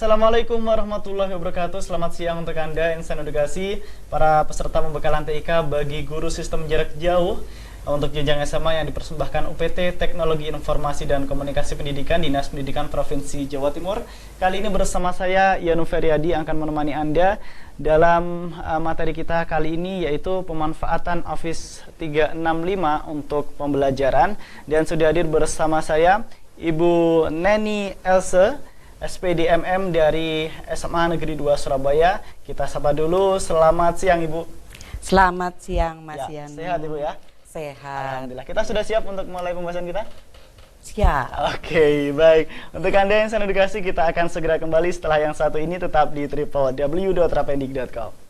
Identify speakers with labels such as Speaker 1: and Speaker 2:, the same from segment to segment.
Speaker 1: Assalamualaikum warahmatullahi wabarakatuh. Selamat siang untuk Anda, insan edukasi, para peserta pembekalan TIK bagi guru sistem jarak jauh untuk jenjang SMA yang dipersembahkan UPT Teknologi Informasi dan Komunikasi Pendidikan Dinas Pendidikan Provinsi Jawa Timur. Kali ini bersama saya Yanu Feryadi akan menemani Anda dalam materi kita kali ini, yaitu pemanfaatan Office 365 untuk pembelajaran. Dan sudah hadir bersama saya Ibu Neni Else, SPDMM dari SMA Negeri 2 Surabaya. Kita sapa dulu. Selamat siang Ibu.
Speaker 2: Selamat siang Mas
Speaker 1: Ya,
Speaker 2: Yanu.
Speaker 1: sehat Ibu ya?
Speaker 2: Sehat.
Speaker 1: Alhamdulillah. Kita sudah siap untuk mulai pembahasan kita?
Speaker 2: Siap.
Speaker 1: Oke, baik. Untuk Anda yang insan edukasi, kita akan segera kembali setelah yang satu ini. Tetap di www.rapendik.com.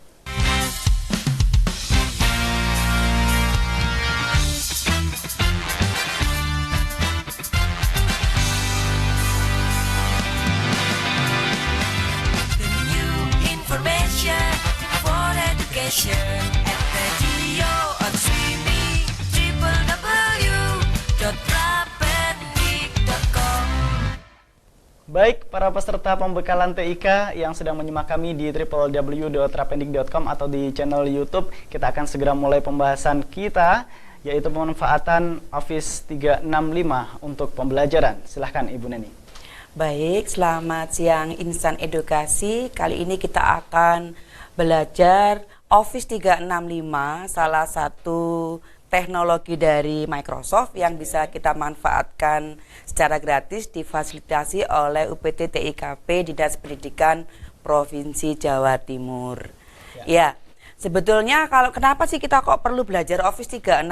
Speaker 1: Baik, para peserta pembekalan TIK yang sedang menyimak kami di www.rapendik.com atau di channel YouTube, kita akan segera mulai pembahasan kita, yaitu pemanfaatan Office 365 untuk pembelajaran. Silahkan Ibu Neni.
Speaker 2: Baik, selamat siang insan edukasi. Kali ini kita akan belajar Office 365, salah satu teknologi dari Microsoft yang bisa kita manfaatkan secara gratis, difasilitasi oleh UPT TIKP Dinas Pendidikan Provinsi Jawa Timur. Ya, sebetulnya kenapa sih kita kok perlu belajar Office 365?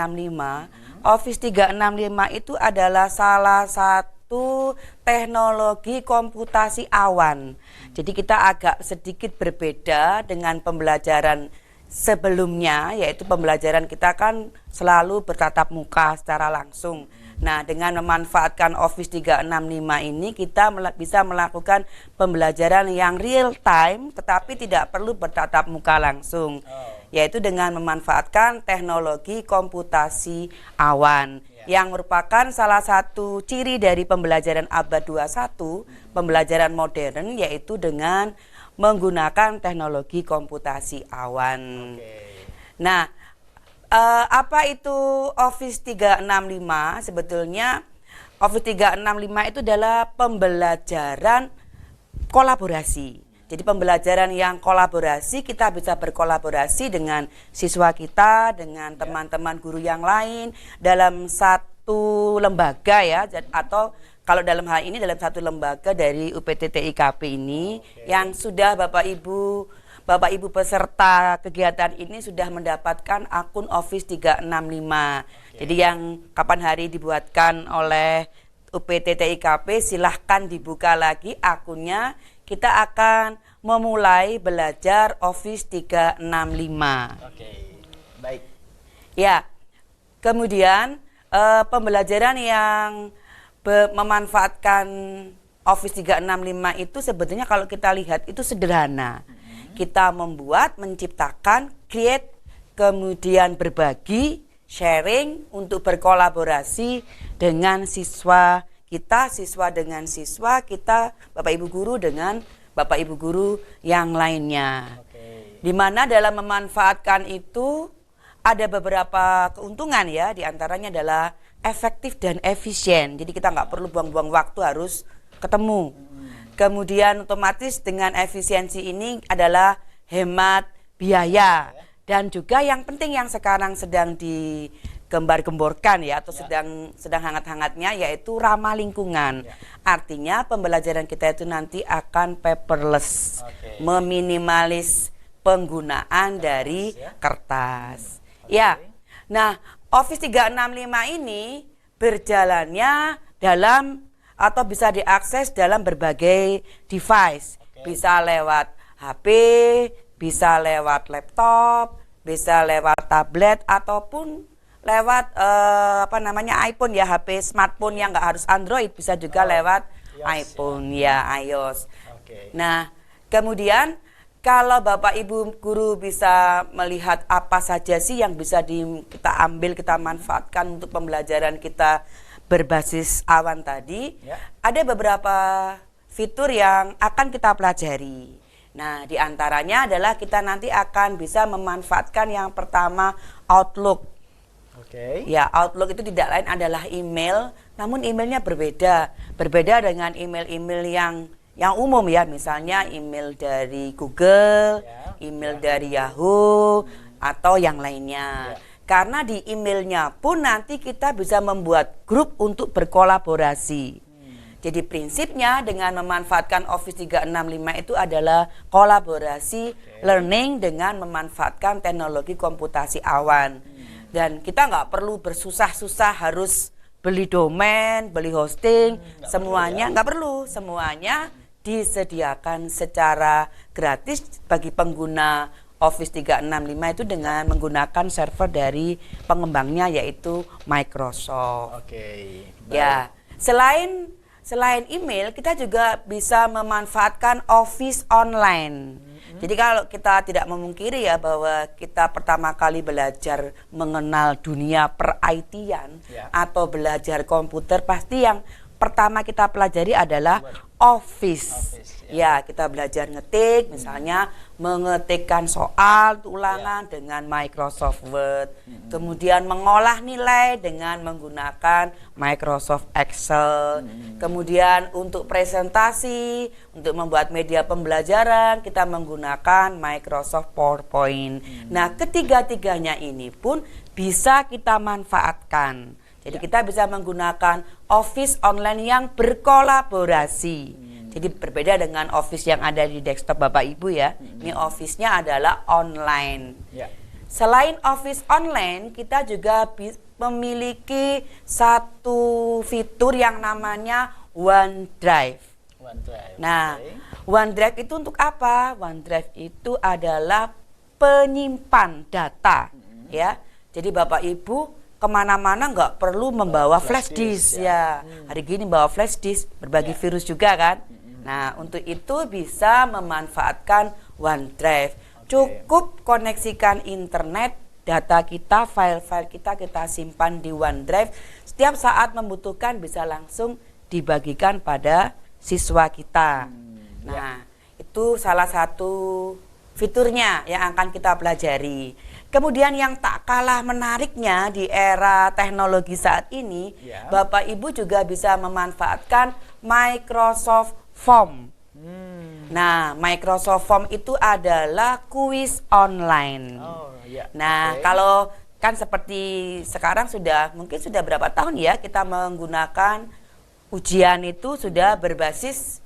Speaker 2: Office 365 itu adalah salah satu teknologi komputasi awan. Jadi kita agak sedikit berbeda dengan pembelajaran sebelumnya, yaitu pembelajaran kita kan selalu bertatap muka secara langsung. Nah, dengan memanfaatkan Office 365 ini kita bisa melakukan pembelajaran yang real time tetapi tidak perlu bertatap muka langsung, yaitu dengan memanfaatkan teknologi komputasi awan yang merupakan salah satu ciri dari pembelajaran abad 21, pembelajaran modern, yaitu dengan menggunakan teknologi komputasi awan. Nah, apa itu Office 365? Sebetulnya Office 365 itu adalah pembelajaran kolaborasi. Jadi pembelajaran yang kolaborasi, kita bisa berkolaborasi dengan siswa kita, dengan teman-teman guru yang lain dalam satu lembaga ya, atau kalau dalam hal ini dalam satu lembaga dari UPT TIKP ini yang sudah Bapak Ibu peserta kegiatan ini sudah mendapatkan akun Office 365. Jadi yang kapan hari dibuatkan oleh UPT TIKP, silahkan dibuka lagi akunnya. Kita akan memulai belajar Office 365.
Speaker 1: Oke, baik.
Speaker 2: Ya, kemudian pembelajaran yang memanfaatkan Office 365 itu sebetulnya kalau kita lihat itu sederhana. Kita menciptakan, create, kemudian berbagi, sharing untuk berkolaborasi dengan siswa kita, siswa dengan siswa kita, Bapak Ibu guru dengan Bapak Ibu guru yang lainnya. Di mana dalam memanfaatkan itu ada beberapa keuntungan ya, diantaranya adalah efektif dan efisien. Jadi kita nggak perlu buang-buang waktu harus ketemu. Kemudian otomatis dengan efisiensi ini adalah hemat biaya. Dan juga yang penting yang sekarang sedang digembar-gemborkan ya, atau sedang hangat-hangatnya, yaitu ramah lingkungan. Artinya pembelajaran kita itu nanti akan paperless, meminimalis penggunaan dari kertas. Ya, nah Office 365 ini berjalannya dalam atau bisa diakses dalam berbagai device. Bisa lewat HP, bisa lewat laptop, bisa lewat tablet ataupun lewat iPhone ya, HP smartphone yang nggak harus Android, bisa juga lewat iPhone ya, iOS. Nah, kemudian kalau Bapak Ibu guru bisa melihat apa saja sih yang bisa kita ambil, kita manfaatkan untuk pembelajaran kita berbasis awan tadi, ada beberapa fitur yang akan kita pelajari. Nah, di antaranya adalah kita nanti akan bisa memanfaatkan yang pertama Outlook.
Speaker 1: Oke.
Speaker 2: Ya, Outlook itu tidak lain adalah email, namun emailnya berbeda. Berbeda dengan email-email yang umum ya, misalnya email dari Google, email dari Yahoo, atau yang lainnya. Karena di emailnya pun nanti kita bisa membuat grup untuk berkolaborasi. Jadi prinsipnya dengan memanfaatkan Office 365 itu adalah kolaborasi learning dengan memanfaatkan teknologi komputasi awan. Dan kita nggak perlu bersusah-susah harus beli domain, beli hosting, semuanya nggak perlu. Semuanya disediakan secara gratis bagi pengguna Office 365 itu dengan menggunakan server dari pengembangnya yaitu Microsoft.
Speaker 1: Oke.
Speaker 2: Ya, selain email, kita juga bisa memanfaatkan Office online. Jadi kalau kita tidak memungkiri ya bahwa kita pertama kali belajar mengenal dunia per-IT-an atau belajar komputer, pasti yang pertama kita pelajari adalah Office. Ya, kita belajar ngetik, misalnya mengetikkan soal ulangan dengan Microsoft Word. Kemudian mengolah nilai dengan menggunakan Microsoft Excel. Kemudian untuk presentasi, untuk membuat media pembelajaran, kita menggunakan Microsoft PowerPoint. Nah, ketiga-tiganya ini pun bisa kita manfaatkan. Jadi kita bisa menggunakan Office online yang berkolaborasi. Jadi berbeda dengan Office yang ada di desktop Bapak Ibu ya. Ini Office-nya adalah online. Selain Office online, kita juga memiliki satu fitur yang namanya OneDrive. Nah, OneDrive itu untuk apa? OneDrive itu adalah penyimpan data, ya. Jadi Bapak Ibu kemana-mana nggak perlu membawa flash disk ya. Hari gini bawa flash disk berbagi virus juga kan. Nah, untuk itu bisa memanfaatkan OneDrive. Cukup koneksikan internet, data kita, file-file kita simpan di OneDrive. Setiap saat membutuhkan bisa langsung dibagikan pada siswa kita. Nah, itu salah satu fiturnya yang akan kita pelajari. Kemudian yang tak kalah menariknya di era teknologi saat ini, Bapak Ibu juga bisa memanfaatkan Microsoft Form. Nah, Microsoft Form itu adalah kuis online. Nah, kalau kan seperti sekarang mungkin sudah berapa tahun ya kita menggunakan ujian itu sudah berbasis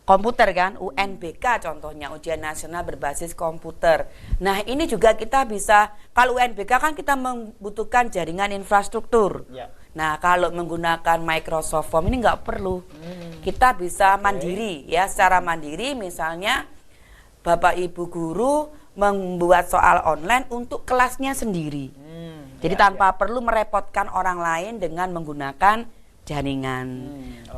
Speaker 2: komputer kan, UNBK contohnya, ujian nasional berbasis komputer. Nah, ini juga kita bisa, kalau UNBK kan kita membutuhkan jaringan infrastruktur. Nah, kalau menggunakan Microsoft Form ini nggak perlu. Kita bisa mandiri ya, secara mandiri misalnya Bapak Ibu guru membuat soal online untuk kelasnya sendiri. Jadi tanpa perlu merepotkan orang lain dengan menggunakan jaringan.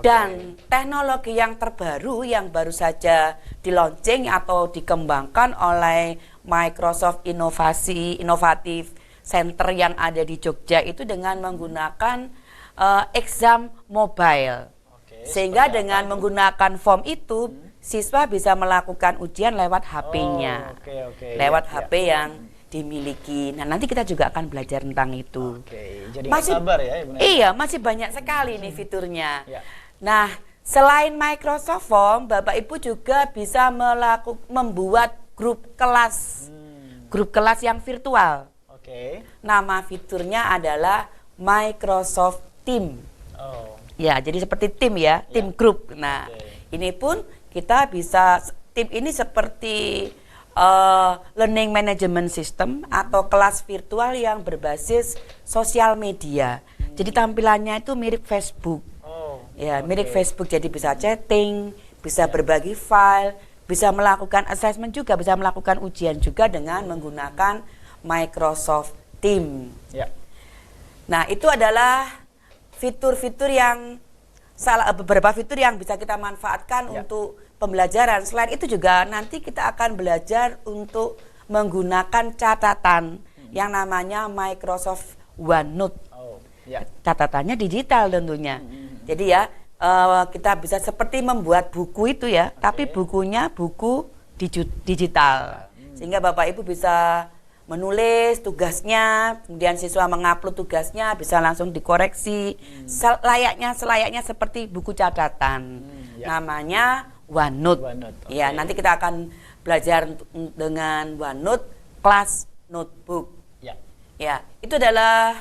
Speaker 2: Dan teknologi yang terbaru yang baru saja di-launching atau dikembangkan oleh Microsoft Innovative Center yang ada di Jogja itu dengan menggunakan exam mobile. Sehingga dengan menggunakan form itu siswa bisa melakukan ujian lewat HP-nya. Lewat HP yang dimiliki. Nah, nanti kita juga akan belajar tentang itu.
Speaker 1: Jadi masih sabar ya, Ibu Neta?
Speaker 2: Iya, masih banyak sekali nih fiturnya. Nah, selain Microsoft Form, Bapak Ibu juga bisa membuat grup kelas. Grup kelas yang virtual. Nama fiturnya adalah Microsoft Team. Ya, jadi seperti tim ya, tim grup. Nah, ini pun kita bisa, tim ini seperti learning management system atau kelas virtual yang berbasis sosial media. Jadi tampilannya itu mirip Facebook. Ya, mirip Facebook. Jadi bisa chatting, bisa berbagi file, bisa melakukan assessment juga, bisa melakukan ujian juga dengan menggunakan Microsoft Team. Nah, itu adalah fitur-fitur yang beberapa fitur yang bisa kita manfaatkan untuk pembelajaran. Selain itu juga nanti kita akan belajar untuk menggunakan catatan yang namanya Microsoft OneNote. Catatannya digital tentunya. Jadi ya, kita bisa seperti membuat buku itu ya, tapi bukunya buku digital. Sehingga Bapak Ibu bisa menulis tugasnya, kemudian siswa mengupload tugasnya, bisa langsung dikoreksi. Selayaknya seperti buku catatan. Namanya OneNote. Ya, nanti kita akan belajar dengan OneNote Class Notebook. Ya, itu adalah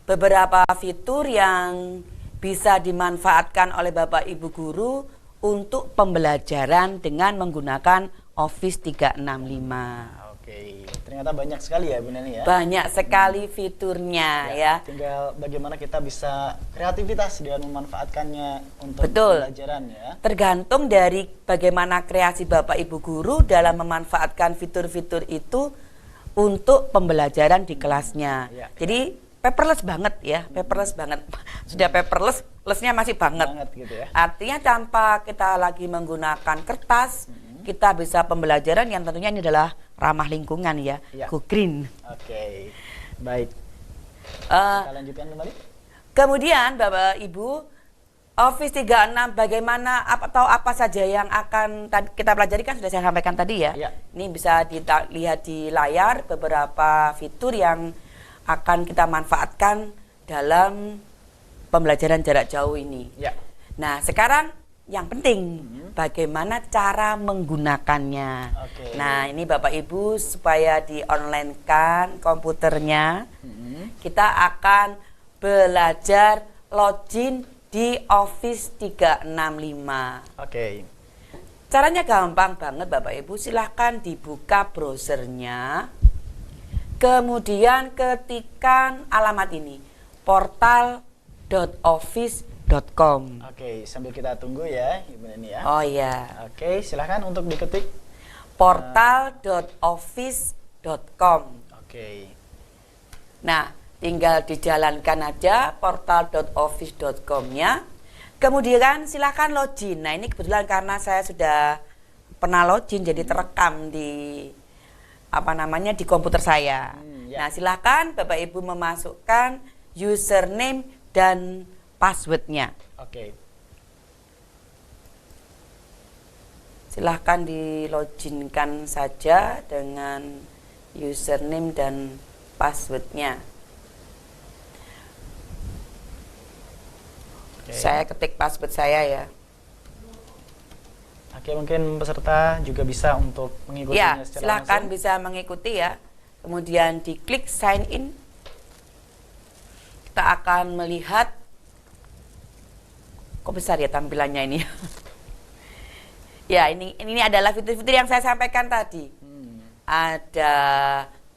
Speaker 2: beberapa fitur yang bisa dimanfaatkan oleh Bapak Ibu guru untuk pembelajaran dengan menggunakan Office 365.
Speaker 1: Oke, ternyata banyak sekali ya Bu Neni ya.
Speaker 2: Banyak sekali fiturnya ya.
Speaker 1: Tinggal bagaimana kita bisa kreativitas dengan memanfaatkannya untuk
Speaker 2: Betul.
Speaker 1: pembelajaran ya.
Speaker 2: Tergantung dari bagaimana kreasi Bapak Ibu guru dalam memanfaatkan fitur-fitur itu untuk pembelajaran di kelasnya. Jadi paperless banget ya, paperless banget. Sudah paperless, lessnya masih banget
Speaker 1: gitu ya.
Speaker 2: Artinya tanpa kita lagi menggunakan kertas, kita bisa pembelajaran yang tentunya ini adalah ramah lingkungan ya, go green.
Speaker 1: Oke, baik. Kita lanjutkan kembali.
Speaker 2: Kemudian Bapak Ibu, Office 36 bagaimana atau apa saja yang akan kita pelajari kan sudah saya sampaikan tadi ya. Ini bisa dilihat di layar beberapa fitur yang akan kita manfaatkan dalam pembelajaran jarak jauh ini. Nah, sekarang yang penting bagaimana cara menggunakannya. Nah, ini Bapak Ibu supaya di-online-kan komputernya, kita akan belajar login di Office 365. Caranya gampang banget Bapak Ibu, silahkan dibuka browsernya. Kemudian ketikkan alamat ini, portal.office.com.
Speaker 1: Oke, sambil kita tunggu ya Ibu Neni ya.
Speaker 2: Oh iya.
Speaker 1: Oke, silahkan untuk diketik
Speaker 2: portal.office.com.
Speaker 1: Oke.
Speaker 2: Nah, tinggal dijalankan aja portal.office.com-nya. Kemudian silahkan login. Nah, ini kebetulan karena saya sudah pernah login jadi terekam di di komputer saya. Nah, silakan Bapak Ibu memasukkan username dan passwordnya. Silahkan di-loginkan saja dengan username dan passwordnya. Saya ketik password saya ya.
Speaker 1: Oke, mungkin peserta juga bisa untuk mengikutinya secara
Speaker 2: silakan
Speaker 1: langsung.
Speaker 2: Bisa mengikuti ya. Kemudian diklik sign in. Kita akan melihat kok besar ya tampilannya ini. Ya, ini adalah fitur-fitur yang saya sampaikan tadi. Ada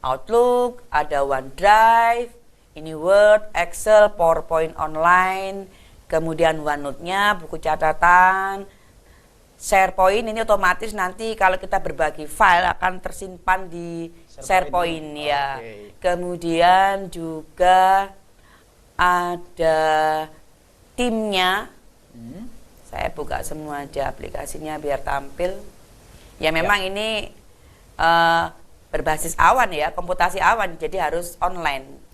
Speaker 2: Outlook, ada OneDrive, ini Word, Excel, PowerPoint online, kemudian OneNote-nya, buku catatan, SharePoint ini otomatis nanti kalau kita berbagi file akan tersimpan di SharePoint ya. Kemudian juga ada timnya. Saya buka semua aja aplikasinya biar tampil. Ya memang ini berbasis awan ya, komputasi awan, jadi harus online.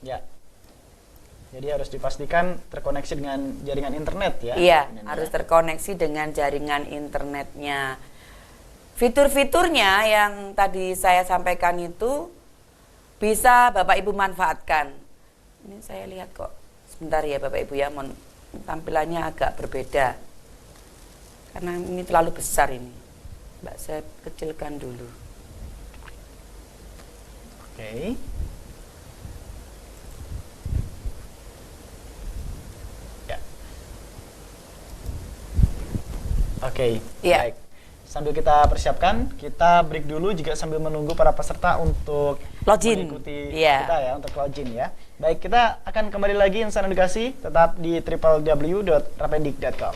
Speaker 1: Jadi harus dipastikan terkoneksi dengan jaringan internet ya?
Speaker 2: Iya, harus terkoneksi dengan jaringan internetnya. Fitur-fiturnya yang tadi saya sampaikan itu bisa Bapak Ibu manfaatkan. Ini saya lihat kok, sebentar ya Bapak Ibu ya, tampilannya agak berbeda. Karena ini terlalu besar ini. Mbak, saya kecilkan dulu.
Speaker 1: Baik. Sambil kita persiapkan, kita break dulu juga sambil menunggu para peserta untuk
Speaker 2: login
Speaker 1: mengikuti kita ya, untuk login ya. Baik, kita akan kembali lagi Insan Edukasi, tetap di www.rapendik.com.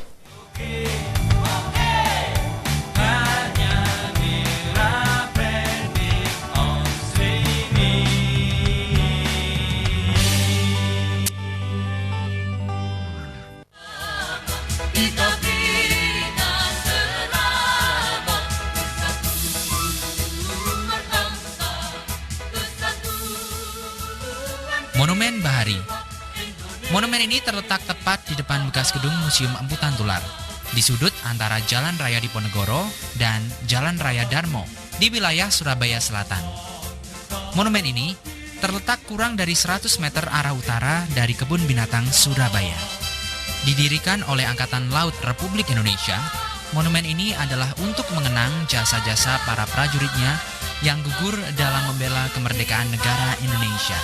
Speaker 3: Monumen Bahari. Monumen ini terletak tepat di depan bekas gedung Museum Emputan Tular, di sudut antara Jalan Raya Diponegoro dan Jalan Raya Darmo di wilayah Surabaya Selatan. Monumen ini terletak kurang dari 100 meter arah utara dari Kebun Binatang Surabaya. Didirikan oleh Angkatan Laut Republik Indonesia, monumen ini adalah untuk mengenang jasa-jasa para prajuritnya yang gugur dalam membela kemerdekaan negara Indonesia.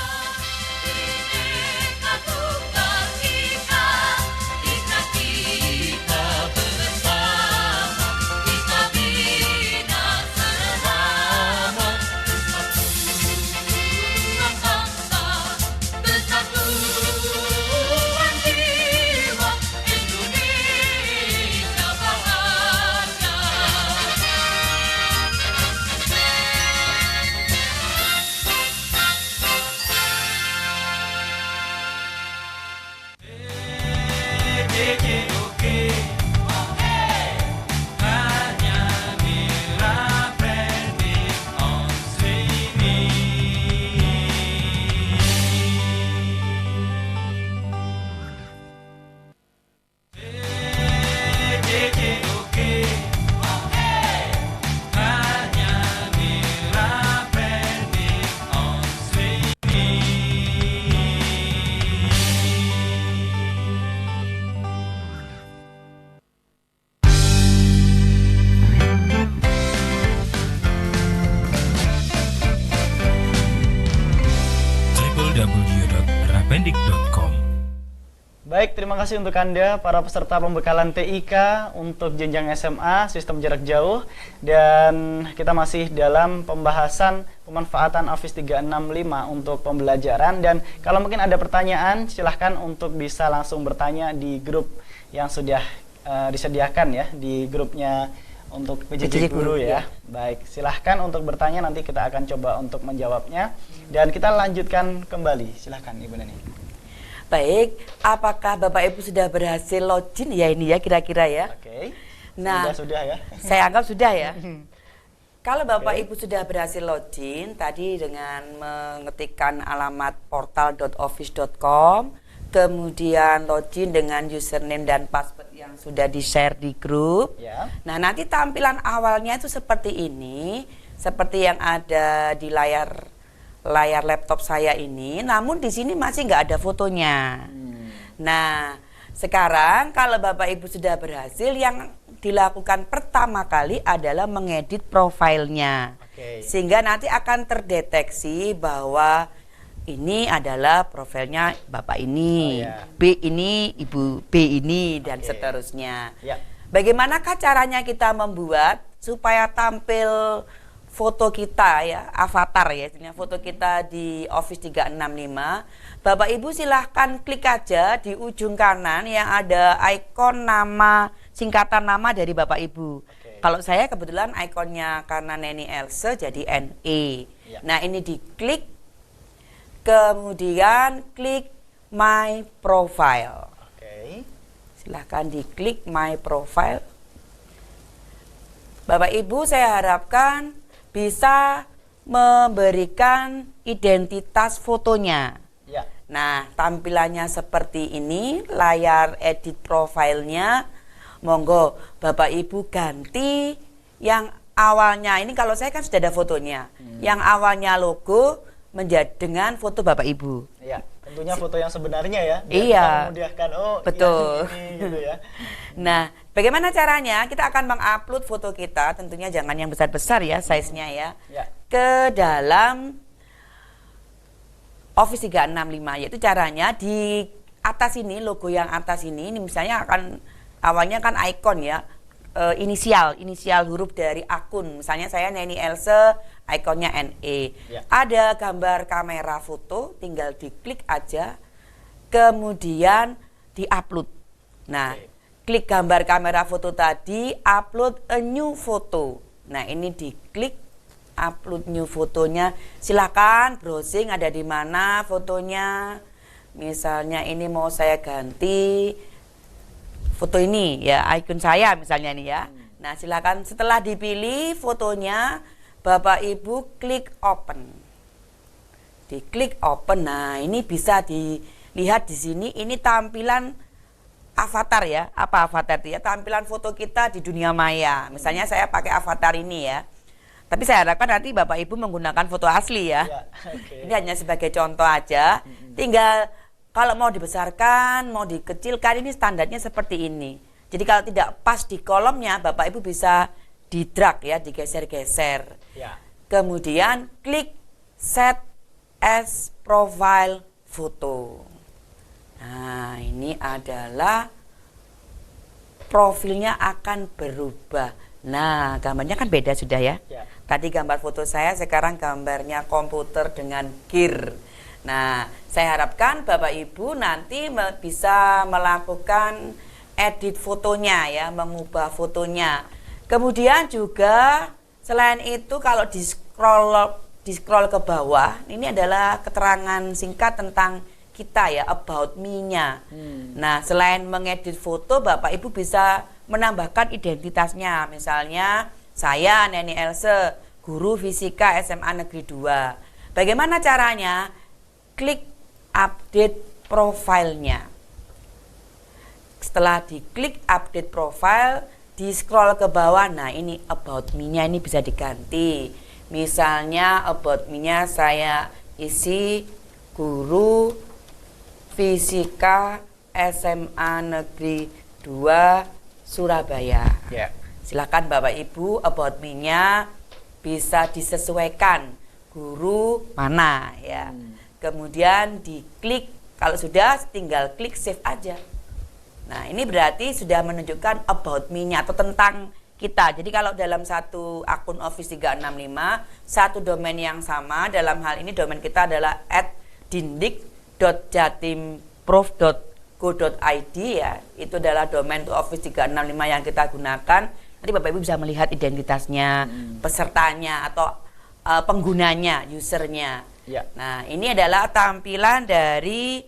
Speaker 4: www.rapendik.com.
Speaker 1: Baik, terima kasih untuk Anda para peserta pembekalan TIK untuk jenjang SMA sistem jarak jauh, dan kita masih dalam pembahasan pemanfaatan Office 365 untuk pembelajaran. Dan kalau mungkin ada pertanyaan, silahkan untuk bisa langsung bertanya di grup yang sudah disediakan ya, di grupnya untuk PJJ Guru ya. Baik, silahkan untuk bertanya, nanti kita akan coba untuk menjawabnya. Dan kita lanjutkan kembali, silahkan Ibu Neni.
Speaker 2: Baik, apakah Bapak Ibu sudah berhasil login ya ini ya kira-kira ya?
Speaker 1: Oke.
Speaker 2: Nah,
Speaker 1: Sudah ya.
Speaker 2: saya anggap sudah ya. Kalau Bapak Ibu sudah berhasil login tadi dengan mengetikkan alamat portal.office.com, kemudian login dengan username dan password yang sudah di-share di grup.
Speaker 1: Ya.
Speaker 2: Nah, nanti tampilan awalnya itu seperti ini, seperti yang ada di layar laptop saya ini, namun di sini masih nggak ada fotonya. Nah, sekarang kalau Bapak Ibu sudah berhasil, yang dilakukan pertama kali adalah mengedit profilnya. Sehingga nanti akan terdeteksi bahwa ini adalah profilnya Bapak ini, B ini, Ibu B ini, dan seterusnya.
Speaker 1: Ya.
Speaker 2: Bagaimanakah caranya kita membuat supaya tampil foto kita ya, avatar ya, foto kita di Office 365. Bapak Ibu silahkan klik aja di ujung kanan yang ada ikon nama, singkatan nama dari Bapak Ibu. Kalau saya kebetulan ikonnya karena Neni Else jadi NE. Nah, ini diklik, kemudian klik My Profile. Silahkan diklik My Profile. Bapak Ibu, saya harapkan bisa memberikan identitas fotonya.
Speaker 1: Ya.
Speaker 2: Nah, tampilannya seperti ini, layar edit profilnya. Monggo Bapak Ibu ganti yang awalnya, ini kalau saya kan sudah ada fotonya. Yang awalnya logo menjadi dengan foto Bapak Ibu.
Speaker 1: Iya, tentunya foto yang sebenarnya ya.
Speaker 2: Iya.
Speaker 1: Memudahkan,
Speaker 2: betul.
Speaker 1: Ini, gitu ya.
Speaker 2: Nah, bagaimana caranya? Kita akan mengupload foto kita, tentunya jangan yang besar-besar ya, size-nya ya, ke dalam Office 365. Yaitu caranya di atas ini, logo yang atas ini misalnya akan awalnya kan ikon ya, inisial huruf dari akun. Misalnya saya Neni Else, ikonnya NE. Ada gambar kamera foto, tinggal diklik aja, kemudian diupload. Nah, klik gambar kamera foto tadi, upload a new photo. Nah, ini diklik upload new fotonya. Silakan browsing ada di mana fotonya. Misalnya ini mau saya ganti foto ini ya, icon saya misalnya ini ya. Nah, silakan setelah dipilih fotonya, Bapak Ibu klik open. Diklik open. Nah, ini bisa lihat di sini ini tampilan avatar ya. Apa avatar itu ya? Tampilan foto kita di dunia maya. Misalnya saya pakai avatar ini ya. Tapi saya harapkan nanti Bapak Ibu menggunakan foto asli ya.
Speaker 1: Ya, oke.
Speaker 2: Ini hanya sebagai contoh aja. Tinggal kalau mau dibesarkan, mau dikecilkan, ini standarnya seperti ini. Jadi kalau tidak pas di kolomnya, Bapak Ibu bisa di-drag ya, digeser-geser.
Speaker 1: Ya.
Speaker 2: Kemudian klik set as profile photo. Nah, ini adalah profilnya akan berubah. Nah, gambarnya kan beda sudah ya.
Speaker 1: Ya.
Speaker 2: Tadi gambar foto saya, sekarang gambarnya komputer dengan gear. Nah, saya harapkan Bapak Ibu nanti bisa melakukan edit fotonya ya, mengubah fotonya. Kemudian juga selain itu kalau di scroll ke bawah, ini adalah keterangan singkat tentang kita ya, about me-nya. Nah, selain mengedit foto, Bapak Ibu bisa menambahkan identitasnya. Misalnya, saya Neni Else, guru fisika SMA Negeri 2. Bagaimana caranya? Klik update profilnya. Setelah diklik update profile, di scroll ke bawah, nah ini about me-nya ini bisa diganti. Misalnya about me-nya saya isi guru fisika SMA Negeri 2 Surabaya.
Speaker 1: Ya.
Speaker 2: Silakan Bapak Ibu about me-nya bisa disesuaikan guru mana ya. Kemudian diklik, kalau sudah tinggal klik save aja. Nah, ini berarti sudah menunjukkan about me-nya atau tentang kita. Jadi kalau dalam satu akun Office 365, satu domain yang sama, dalam hal ini domain kita adalah @dindik.jatimprof.go.id ya. Itu adalah domain untuk Office 365 yang kita gunakan. Nanti Bapak Ibu bisa melihat identitasnya, pesertanya atau penggunanya, usernya.
Speaker 1: Ya.
Speaker 2: Nah, ini adalah tampilan dari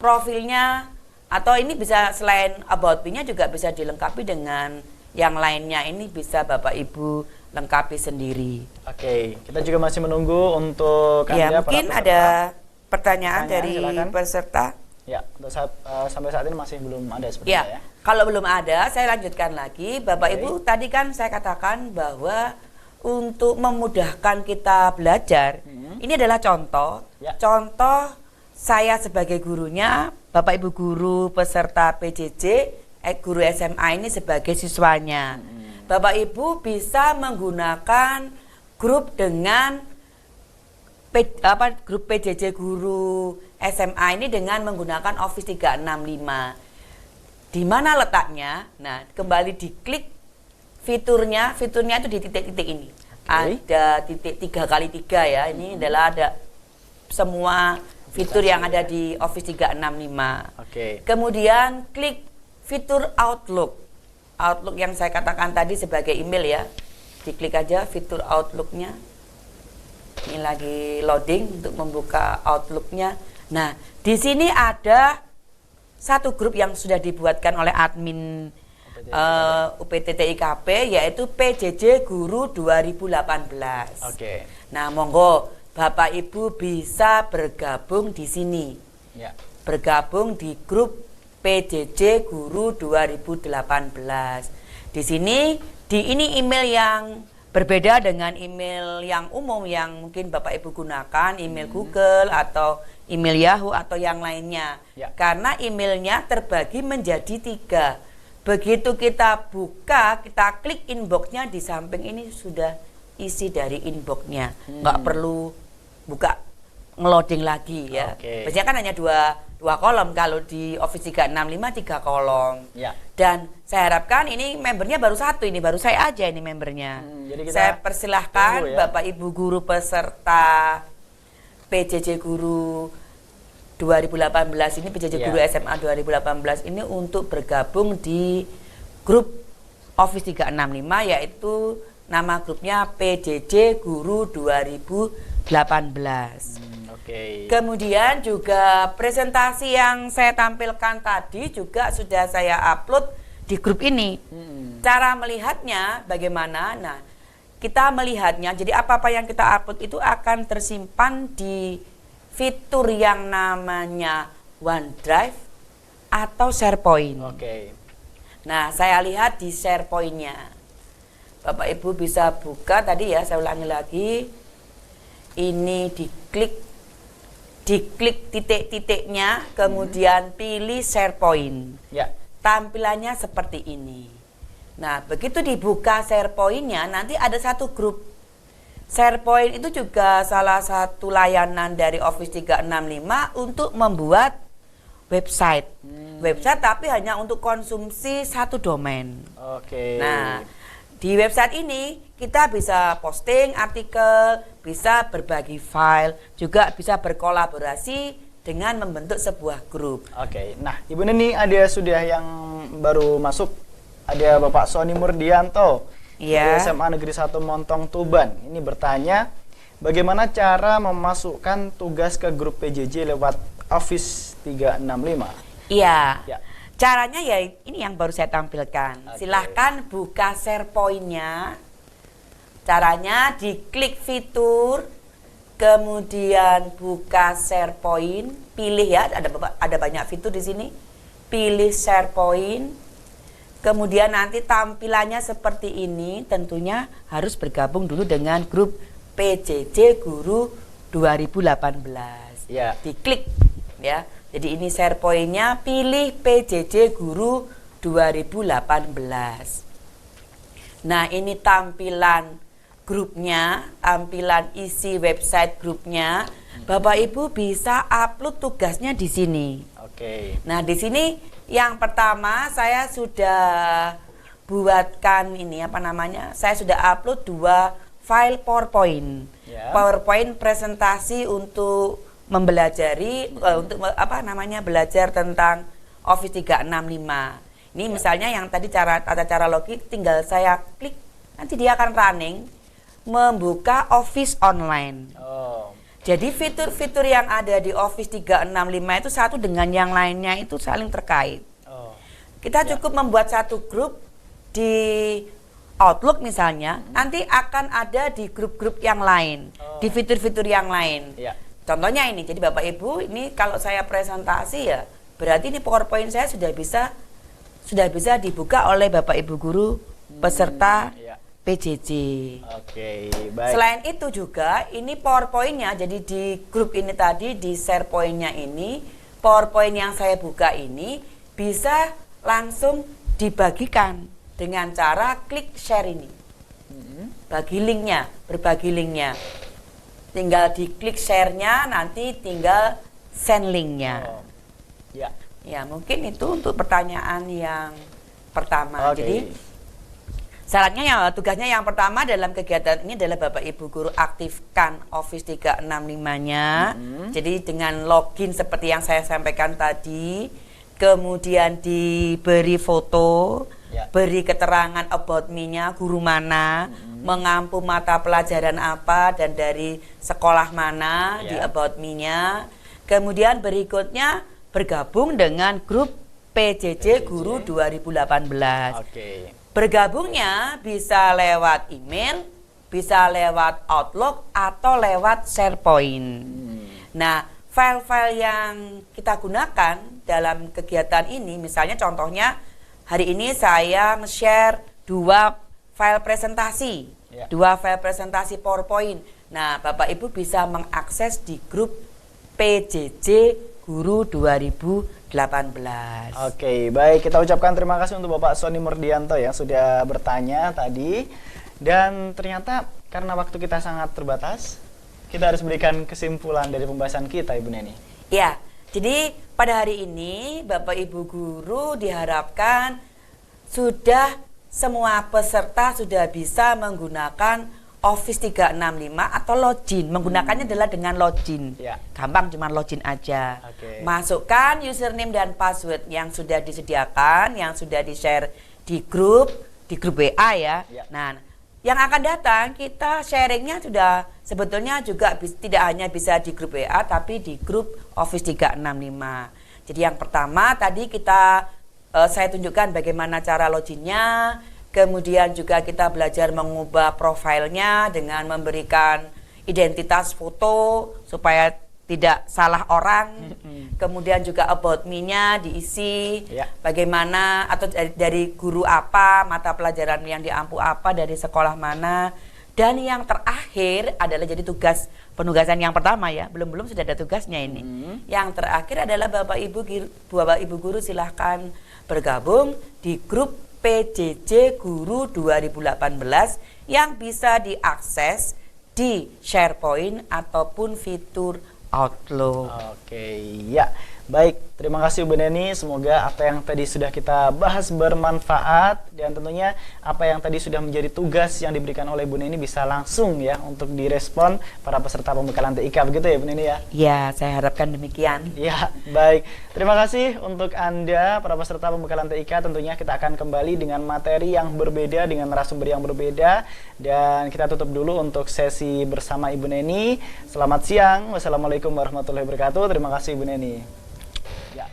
Speaker 2: profilnya, atau ini bisa selain about me-nya juga bisa dilengkapi dengan yang lainnya. Ini bisa Bapak Ibu lengkapi sendiri.
Speaker 1: Oke, kita juga masih menunggu untuk
Speaker 2: Ya,
Speaker 1: Anda,
Speaker 2: mungkin
Speaker 1: para peserta.
Speaker 2: ada pertanyaan dari
Speaker 1: silakan.
Speaker 2: peserta.
Speaker 1: Ya, untuk sampai saat ini masih belum ada sepertinya ya.
Speaker 2: Ya, kalau belum ada, saya lanjutkan lagi. Bapak
Speaker 1: Oke.
Speaker 2: Ibu, tadi kan saya katakan bahwa untuk memudahkan kita belajar, ini adalah contoh.
Speaker 1: Ya.
Speaker 2: Contoh saya sebagai gurunya, Bapak Ibu guru peserta PJJ, guru SMA ini sebagai siswanya. Bapak Ibu bisa menggunakan grup dengan grup PJJ guru SMA ini dengan menggunakan Office 365. Di mana letaknya? Nah, kembali diklik fiturnya itu di titik-titik ini. Ada titik 3x3 ya. Ini adalah ada semua fitur yang ada di Office 365.
Speaker 1: Oke.
Speaker 2: Kemudian klik fitur Outlook. Outlook yang saya katakan tadi sebagai email ya. Diklik aja fitur Outlook-nya. Ini lagi loading untuk membuka Outlook-nya. Nah, di sini ada satu grup yang sudah dibuatkan oleh admin UPT TIKP, yaitu PJJ Guru 2018.
Speaker 1: Oke.
Speaker 2: Nah, monggo Bapak Ibu bisa bergabung di sini.
Speaker 1: Ya.
Speaker 2: Bergabung di grup PJJ Guru 2018. Di sini, ini email yang berbeda dengan email yang umum yang mungkin Bapak Ibu gunakan, email Google atau email Yahoo atau yang lainnya.
Speaker 1: Ya.
Speaker 2: Karena emailnya terbagi menjadi 3. Begitu kita buka, kita klik inbox-nya, di samping ini sudah isi dari inbox-nya. Nggak perlu buka ngeloading lagi ya.
Speaker 1: Oke.
Speaker 2: Biasanya kan hanya dua kolom, kalau di Office 365 3 kolom.
Speaker 1: Ya.
Speaker 2: Dan saya harapkan ini membernya baru satu, ini baru saya aja ini membernya.
Speaker 1: Jadi kita
Speaker 2: Saya persilahkan
Speaker 1: tunggu ya.
Speaker 2: Bapak Ibu guru peserta PJJ Guru 2018 ini, PJJ
Speaker 1: Ya.
Speaker 2: Guru SMA 2018 ini untuk bergabung di grup Office 365, yaitu nama grupnya PJJ Guru 2018.
Speaker 1: Oke.
Speaker 2: Kemudian juga presentasi yang saya tampilkan tadi juga sudah saya upload di grup ini. Cara melihatnya bagaimana? Nah, kita melihatnya, jadi apa-apa yang kita upload itu akan tersimpan di fitur yang namanya OneDrive, atau SharePoint.
Speaker 1: Oke.
Speaker 2: Nah, saya lihat di SharePoint-nya. Bapak Ibu bisa buka tadi ya, saya ulangi lagi. Ini diklik titik-titiknya, kemudian pilih SharePoint.
Speaker 1: Ya.
Speaker 2: Tampilannya seperti ini. Nah, begitu dibuka SharePoint-nya, nanti ada satu grup. SharePoint itu juga salah satu layanan dari Office 365 untuk membuat website. Website tapi hanya untuk konsumsi satu domain.
Speaker 1: Oke.
Speaker 2: Nah, di website ini kita bisa posting artikel, bisa berbagi file, juga bisa berkolaborasi dengan membentuk sebuah grup.
Speaker 1: Oke. Nah, Ibu Neni ada sudah yang baru masuk. Ada Bapak Sony Murdianto
Speaker 2: Iya.
Speaker 1: dari SMA Negeri 1 Montong Tuban. Ini bertanya, bagaimana cara memasukkan tugas ke grup PJJ lewat Office 365?
Speaker 2: Iya.
Speaker 1: Ya.
Speaker 2: Caranya ya ini yang baru saya tampilkan.
Speaker 1: Oke.
Speaker 2: Silahkan buka SharePoint-nya. Caranya diklik fitur, kemudian buka SharePoint, pilih ya, ada banyak fitur di sini. Pilih SharePoint. Kemudian nanti tampilannya seperti ini, tentunya harus bergabung dulu dengan grup PJJ Guru 2018.
Speaker 1: Ya.
Speaker 2: Diklik ya. Jadi ini SharePoint-nya, pilih PJJ Guru 2018. Nah, ini tampilan grupnya, tampilan isi website grupnya. Bapak Ibu bisa upload tugasnya di sini.
Speaker 1: Oke.
Speaker 2: Nah, di sini yang pertama saya sudah buatkan ini saya sudah upload 2 file PowerPoint.
Speaker 1: Ya.
Speaker 2: PowerPoint presentasi untuk mempelajari belajar tentang Office 365. Ini misalnya yang tadi tata cara login, tinggal saya klik, nanti dia akan running membuka Office online.
Speaker 1: Oh.
Speaker 2: Jadi fitur-fitur yang ada di Office 365 itu satu dengan yang lainnya itu saling terkait.
Speaker 1: Oh.
Speaker 2: Kita cukup membuat satu grup di Outlook misalnya, nanti akan ada di grup-grup yang lain, di fitur-fitur yang lain.
Speaker 1: Ya.
Speaker 2: Contohnya ini, jadi Bapak Ibu, ini kalau saya presentasi ya, berarti ini PowerPoint saya sudah bisa dibuka oleh Bapak Ibu guru peserta
Speaker 1: Ya.
Speaker 2: PJJ.
Speaker 1: Oke, baik.
Speaker 2: Selain itu juga ini PowerPoint-nya, jadi di grup ini tadi, di SharePoint-nya ini, PowerPoint yang saya buka ini bisa langsung dibagikan dengan cara klik share ini. Berbagi linknya. Tinggal diklik share-nya, nanti tinggal send link-nya.
Speaker 1: Oh. Ya.
Speaker 2: Ya, mungkin itu untuk pertanyaan yang pertama.
Speaker 1: Oke.
Speaker 2: Jadi syaratnya tugasnya yang pertama dalam kegiatan ini adalah Bapak Ibu guru aktifkan Office 365-nya. Jadi dengan login seperti yang saya sampaikan tadi, kemudian diberi foto,
Speaker 1: Ya.
Speaker 2: beri keterangan about me-nya, guru mana, mengampu mata pelajaran apa dan dari sekolah mana di
Speaker 1: Ya.
Speaker 2: about me-nya. Kemudian berikutnya bergabung dengan grup PJJ Guru 2018.
Speaker 1: Oke.
Speaker 2: Bergabungnya bisa lewat email, bisa lewat Outlook, atau lewat SharePoint. Nah, file-file yang kita gunakan dalam kegiatan ini, misalnya contohnya hari ini saya nge-share 2 file presentasi,
Speaker 1: Ya.
Speaker 2: 2 file presentasi PowerPoint. Nah, Bapak Ibu bisa mengakses di grup PJJ Guru 2018.
Speaker 1: Oke, baik, kita ucapkan terima kasih untuk Bapak Sony Murdianto yang sudah bertanya tadi. Dan ternyata karena waktu kita sangat terbatas, kita harus berikan kesimpulan dari pembahasan kita, Ibu Neni.
Speaker 2: Ya, jadi pada hari ini Bapak Ibu guru diharapkan semua peserta sudah bisa menggunakan Office 365 atau login. Menggunakannya adalah dengan login.
Speaker 1: Ya.
Speaker 2: Gampang, cuma login aja.
Speaker 1: Oke.
Speaker 2: Masukkan username dan password yang sudah disediakan, yang sudah di-share di grup WA ya.
Speaker 1: Ya.
Speaker 2: Nah, yang akan datang kita sharingnya sudah sebetulnya juga tidak hanya bisa di grup WA tapi di grup Office 365. Jadi yang pertama tadi saya tunjukkan bagaimana cara loginnya. Kemudian juga kita belajar mengubah profilnya dengan memberikan identitas foto supaya tidak salah orang. Kemudian juga about me-nya diisi, bagaimana atau dari guru apa, mata pelajaran yang diampu apa, dari sekolah mana. Dan yang terakhir adalah jadi penugasan yang pertama ya, belum sudah ada tugasnya ini. Yang terakhir adalah Bapak Ibu guru silahkan bergabung di grup PJJ Guru 2018 yang bisa diakses di SharePoint ataupun fitur Outlook.
Speaker 1: Oke, ya. Baik, terima kasih Bu Neni. Semoga apa yang tadi sudah kita bahas bermanfaat, dan tentunya apa yang tadi sudah menjadi tugas yang diberikan oleh Bu Neni bisa langsung ya untuk direspon para peserta pembekalan TIK, begitu ya Bu Neni ya?
Speaker 2: Ya, saya harapkan demikian.
Speaker 1: Ya, baik. Terima kasih untuk Anda para peserta pembekalan TIK. Tentunya kita akan kembali dengan materi yang berbeda, dengan narasumber yang berbeda, dan kita tutup dulu untuk sesi bersama Ibu Neni. Selamat siang. Wassalamualaikum warahmatullahi wabarakatuh. Terima kasih Ibu Neni. Ya.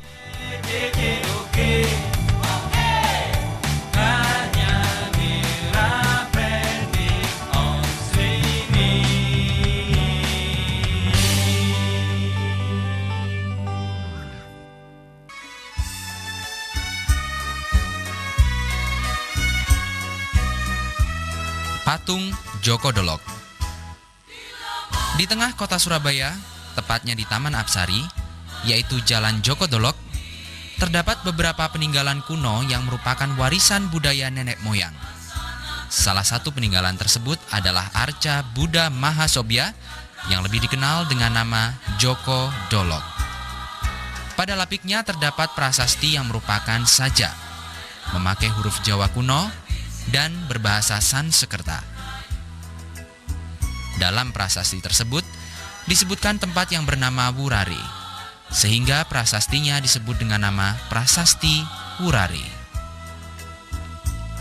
Speaker 3: Patung Djoko Dolok. Di tengah kota Surabaya, tepatnya di Taman Apsari, yaitu Jalan Djoko Dolok, terdapat beberapa peninggalan kuno yang merupakan warisan budaya nenek moyang. Salah satu peninggalan tersebut adalah Arca Buddha Mahasobya yang lebih dikenal dengan nama Djoko Dolok. Pada lapiknya terdapat prasasti yang merupakan sajak, memakai huruf Jawa kuno, dan berbahasa Sanskerta. Dalam prasasti tersebut disebutkan tempat yang bernama Wurare, sehingga prasastinya disebut dengan nama Prasasti Wurare.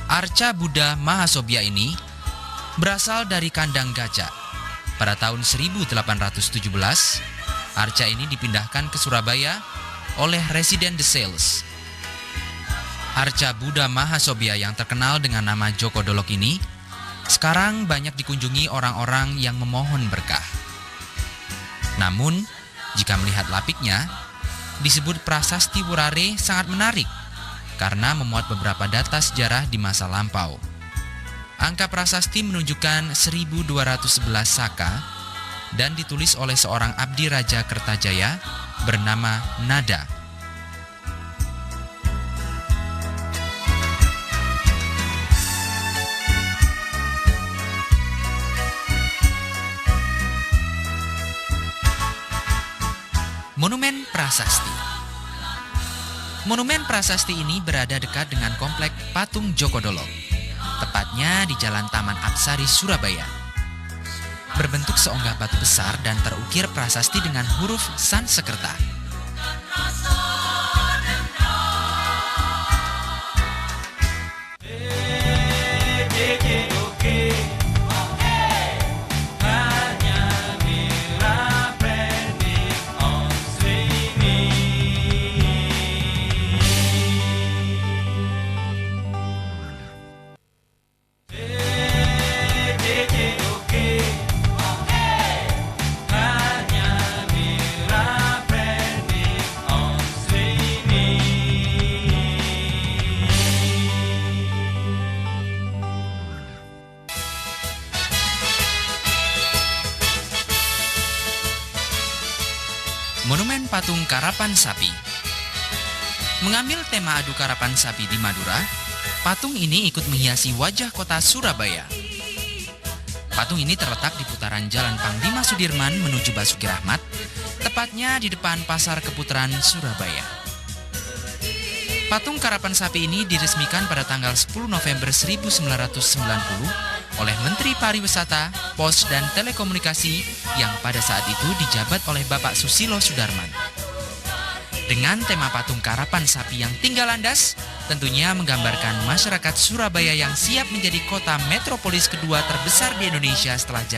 Speaker 3: Arca Buddha Mahasobya ini berasal dari kandang gajah. Pada tahun 1817, arca ini dipindahkan ke Surabaya oleh residen The Sales. Arca Buddha Mahasobya yang terkenal dengan nama Djoko Dolok ini sekarang banyak dikunjungi orang-orang yang memohon berkah. Namun, jika melihat lapiknya, disebut Prasasti Wurare sangat menarik karena memuat beberapa data sejarah di masa lampau. Angka prasasti menunjukkan 1211 Saka dan ditulis oleh seorang abdi Raja Kertajaya bernama Nada. Monumen Prasasti. Monumen Prasasti ini berada dekat dengan komplek Patung Djoko Dolok, tepatnya di Jalan Taman Apsari, Surabaya. Berbentuk seonggah batu besar dan terukir prasasti dengan huruf Sanskerta. Monumen Patung Karapan Sapi. Mengambil tema adu karapan sapi di Madura, patung ini ikut menghiasi wajah kota Surabaya. Patung ini terletak di putaran Jalan Panglima Sudirman menuju Basuki Rahmat, tepatnya di depan Pasar Keputaran, Surabaya. Patung karapan sapi ini diresmikan pada tanggal 10 November 1990 oleh Menteri Pariwisata, Pos, dan Telekomunikasi yang pada saat itu dijabat oleh Bapak Susilo Sudarman. Dengan tema patung karapan sapi yang tinggal landas, tentunya menggambarkan masyarakat Surabaya yang siap menjadi kota metropolis kedua terbesar di Indonesia setelah